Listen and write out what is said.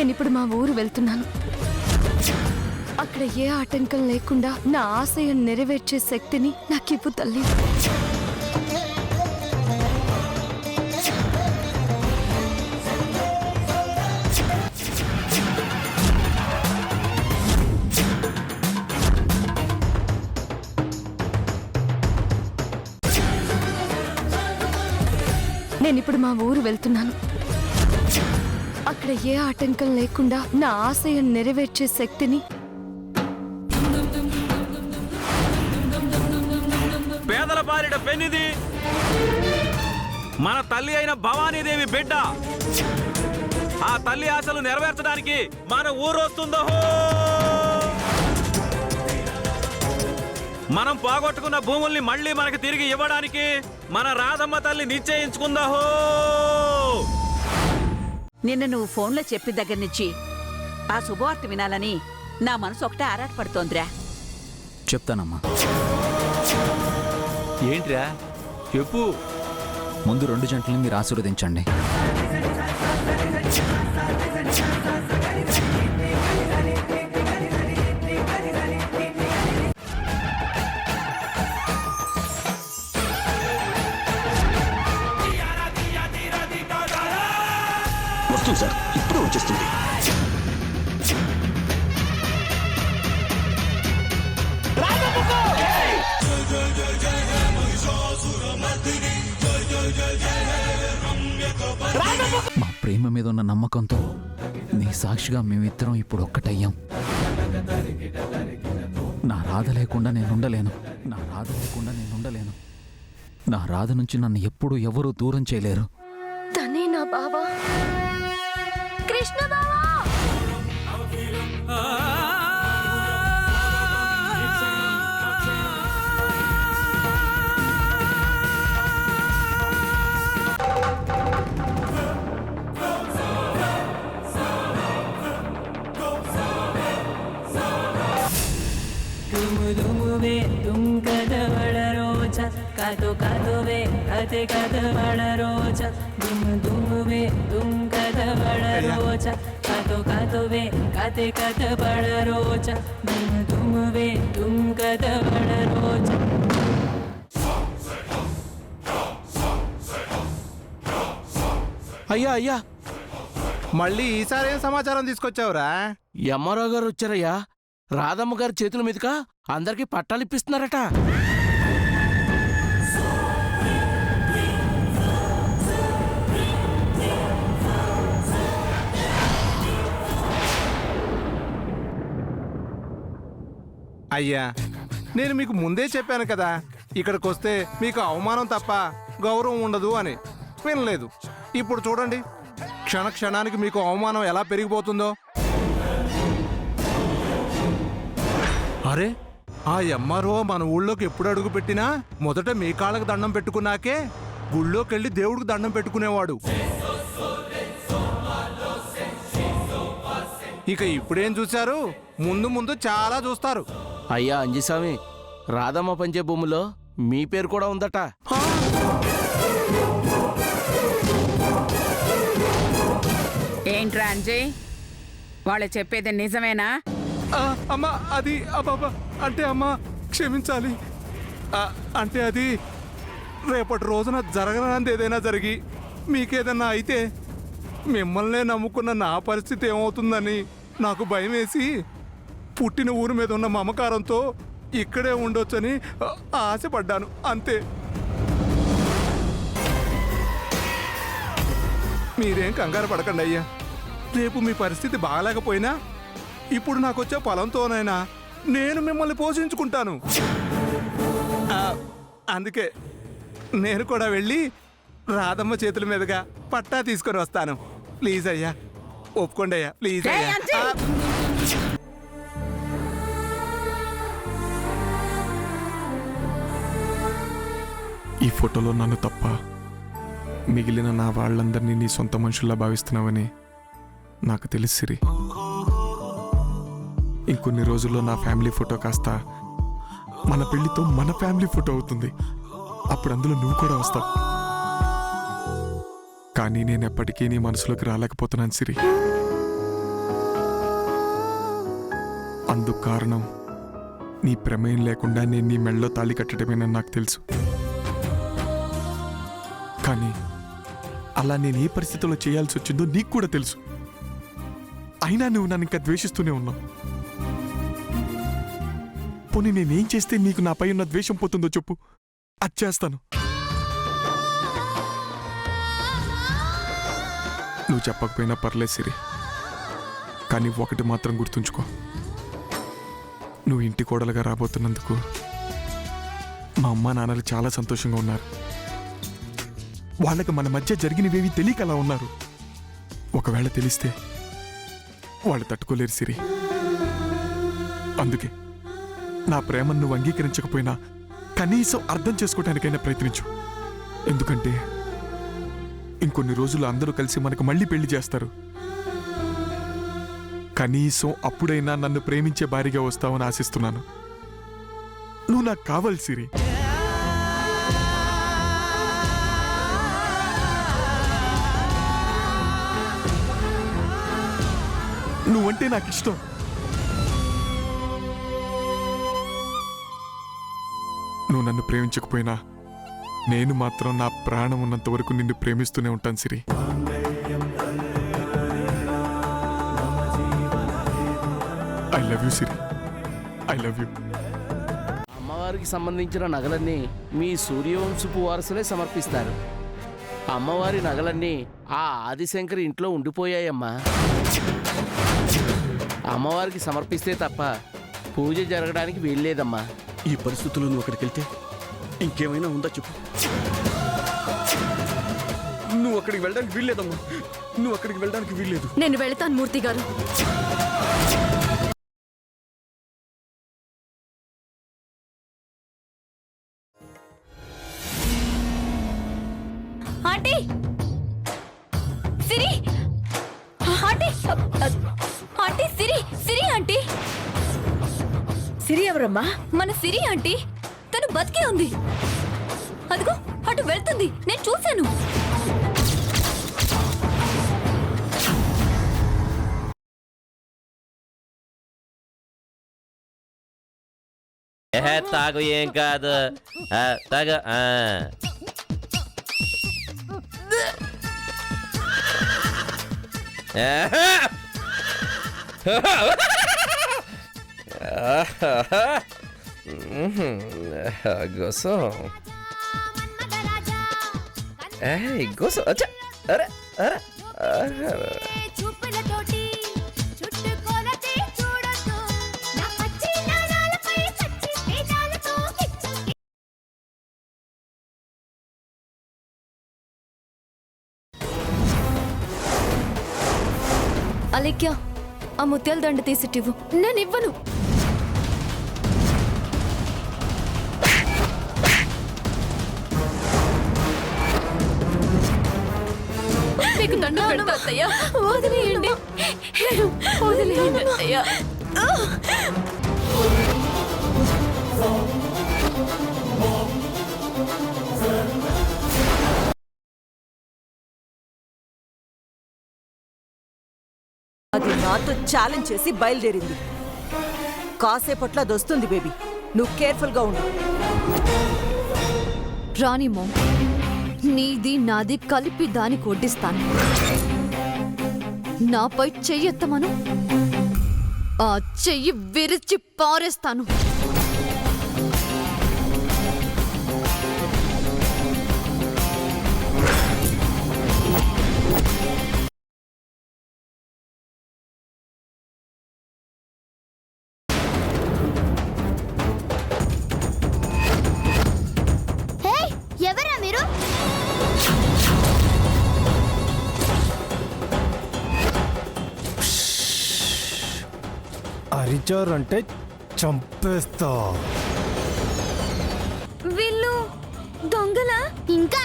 నేనిప్పుడు మా ఊరు వెళ్తున్నాను. అక్కడ ఏ ఆటంకం లేకుండా నా ఆశయం నెరవేర్చే శక్తిని నాకివ్వు తల్లి. నేనిప్పుడు మా ఊరు వెళ్తున్నాను. అక్కడ ఏ ఆటంకం లేకుండా నా ఆశయం నెరవేర్చే శక్తిని. పేదల పాలిట పెన్నిది మన తల్లి అయిన భవానీదేవి బిడ్డ. ఆ తల్లి ఆశలు నెరవేర్చడానికి మన ఊరు వస్తుందో. మనం పోగొట్టుకున్న భూముల్ని మళ్ళీ మనకి తిరిగి ఇవ్వడానికి మన రాధమ్మ తల్లి నిశ్చయించుకుందో. నిన్న నువ్వు ఫోన్లో చెప్పిన దగ్గర నుంచి ఆ శుభవార్త వినాలని నా మనసు ఒకటే ఆరాటపడుతోందిరా. చెప్తానమ్మా. ఏంట్రా చెప్పు. ముందు 2 జంటల్ని మీరు ఆశీర్వదించండి. వస్తుంది సార్, ఇప్పుడు వచ్చేస్తుంది. మా ప్రేమ మీద ఉన్న నమ్మకంతో నీ సాక్షిగా మేమిద్దరం ఇప్పుడు ఒక్కటయ్యాం. నా రాధ లేకుండా నేనుండలేను. నా రాధ నుంచి నన్ను ఎప్పుడూ ఎవరూ దూరం చేయలేరు. తనే నా బావా, కృష్ణ బావా. ದುಮುದುಮುವೆ ತುಂಕದ ಬಡರೋಚ ಕಾದು ಕಾದುವೆ ಕತೆ ಕದ ಬಡರೋಚ ದುಮುದುಮುವೆ ತುಂಕದ ಬಡರೋಚ ಕಾದು ಕಾದುವೆ ಕತೆ ಕದ ಬಡರೋಚ ದುಮುದುಮುವೆ ತುಂಕದ ಬಡರೋಚ. అయ్యా అయ్యా, మళ్ళీ ఈసారి ఏం సమాచారం తీసుకొచ్చావురా? ఎంఆర్ఓ గారు వచ్చారయ్యా. రాధమ్మ గారి చేతుల మీదుగా అందరికి పట్టాలు ఇప్పిస్తున్నారట. అయ్యా, నేను మీకు ముందే చెప్పాను కదా, ఇక్కడికి వస్తే మీకు అవమానం తప్ప గౌరవం ఉండదు అని. వినలేదు. ఇప్పుడు చూడండి, క్షణ క్షణానికి మీకు అవమానం ఎలా పెరిగిపోతుందో. అరే, ఆ ఎంఆర్ఓ మన ఊళ్ళోకి ఎప్పుడు అడుగు పెట్టినా మొదట మీ కాళ్ళకు దండం పెట్టుకున్నాకే గుళ్ళోకెళ్ళి దేవుడికి దండం పెట్టుకునేవాడు. ఇక ఇప్పుడేం చూశారు? ముందు ముందు చాలా చూస్తారు. అయ్యా అంజిస్వామి, రాధమ్మ పంచే భూమిలో మీ పేరు కూడా ఉందట. ఏంట్రా అంజయ్, వాళ్ళు చెప్పేది నిజమేనా? అమ్మా, అది అంటే అమ్మా క్షమించాలి. అంటే అది రేపటి రోజున జరగనంది ఏదైనా జరిగి మీకేదన్నా అయితే మిమ్మల్నే నమ్ముకున్న నా పరిస్థితి ఏమవుతుందని నాకు భయం వేసి పుట్టిన ఊరి మీద ఉన్న మమకారంతో ఇక్కడే ఉండొచ్చని ఆశపడ్డాను, అంతే. మీరేం కంగారు పడకండి అయ్యా. రేపు మీ పరిస్థితి బాగాలేకపోయినా ఇప్పుడు నాకొచ్చే పొలంతోనైనా నేను మిమ్మల్ని పోషించుకుంటాను. అందుకే నేను కూడా వెళ్ళి రాధమ్మ చేతుల మీదుగా పట్టా తీసుకొని వస్తాను. ప్లీజ్ అయ్యా, ఒప్పుకోండి అయ్యా, ప్లీజ్ అయ్యా. ఈ ఫోటోలో నన్ను తప్ప మిగిలిన నా వాళ్ళందరినీ నీ సొంత మనుషుల్లా భావిస్తున్నావని నాకు తెలుసు సిరి. ఇంకొన్ని రోజుల్లో నా ఫ్యామిలీ ఫోటో కాస్త మన పెళ్లితో మన ఫ్యామిలీ ఫోటో అవుతుంది. అప్పుడు అందులో నువ్వు కూడా వస్తావు. కానీ నేను ఎప్పటికీ నీ మనసులోకి రాలేకపోతున్నాను సిరి. అందుకు కారణం నీ ప్రమేయం లేకుండా నేను నీ మెళ్ళలో తాళి కట్టడమేనని నాకు తెలుసు. కానీ అలా నేను ఏ పరిస్థితుల్లో చేయాల్సి వచ్చిందో నీకు కూడా తెలుసు. అయినా నువ్వు నన్ను ఇంకా ద్వేషిస్తూనే ఉన్నావు. పోనీ నేనేం చేస్తే నీకు నాపై ఉన్న ద్వేషం పోతుందో చెప్పు, అది చేస్తాను. నువ్వు చెప్పకపోయినా పర్లేదు సిరి, కానీ ఒకటి మాత్రం గుర్తుంచుకో. నువ్వు ఇంటి కోడలుగా రాబోతున్నందుకు మా అమ్మ నాన్నలు చాలా సంతోషంగా ఉన్నారు. వాళ్ళకి మన మధ్య జరిగినవేవి తెలియక అలా ఉన్నారు. ఒకవేళ తెలిస్తే వాళ్ళు తట్టుకోలేరు సిరి. అందుకే నా ప్రేమను నువ్వు అంగీకరించకపోయినా కనీసం అర్థం చేసుకోవటానికైనా ప్రయత్నించు. ఎందుకంటే ఇంకొన్ని రోజులు అందరూ కలిసి మనకు మళ్ళీ పెళ్లి చేస్తారు. కనీసం అప్పుడైనా నన్ను ప్రేమించే భారీగా వస్తావని ఆశిస్తున్నాను. నువ్వు నాకు కావాలి సిరి. నువ్వంటే నాకు ఇష్టం. నువ్వు నన్ను ప్రేమించకపోయినా నేను మాత్రం నా ప్రాణం ఉన్నంత వరకు నిన్ను ప్రేమిస్తూనే ఉంటాను Siri. I love you Siri, I love you. అమ్మవారికి సంబంధించిన నగలన్నీ మీ సూర్యవంశపు వారసులే సమర్పిస్తారు. అమ్మవారి నగలన్నీ ఆ ఆదిశంకర్ ఇంట్లో ఉండిపోయాయమ్మా. అమ్మవారికి సమర్పిస్తే తప్ప పూజ జరగడానికి వీల్లేదమ్మా. ఈ పరిస్థితుల్లో నువ్వు అక్కడికి వెళ్తే ఇంకేమైనా ఉందా చెప్పు. నువ్వు అక్కడికి వెళ్ళడానికి వీల్లేదమ్మా, నువ్వు అక్కడికి వెళ్ళడానికి వీల్లేదు. నేను వెళతాను మూర్తి గారు. ఆంటీ సిరి, ఆంటీ ఆంటీ సిరి, సిరి ఆంటీ. సిరి ఎవరమ్మా? మన సిరి ఆంటీ, తను బతికే ఉంది. అదిగో అటు వెళ్తుంది, నేను చూశాను. తాగు, ఏం కాదు. తాగు. గోసో గోసో. అచ్చా, అరే అరే అలేఖ్య, ఆ ముత్యాల దండ తీసిట్టివ్వు. నేను ఇవ్వను. మీకు దండం పెడతా అత్తయ్య. వదిలేయండి, వదిలేయండి అత్తయ్య. అది నాతో ఛాలెంజ్ చేసి బయలుదేరింది. కాసేపట్లో అది వస్తుంది బేబీ, నువ్వు కేర్ఫుల్గా ఉండు. రాణిమో, నీది నాది కలిపి దానికి వడ్డిస్తాను. నాపై చెయ్యెత్తమను, ఆ చెయ్యి విరిచి పారేస్తాను. ఎవరా మీరు? అరిచారంటే చంపేస్తా. వీళ్ళు దొంగలా? ఇంకా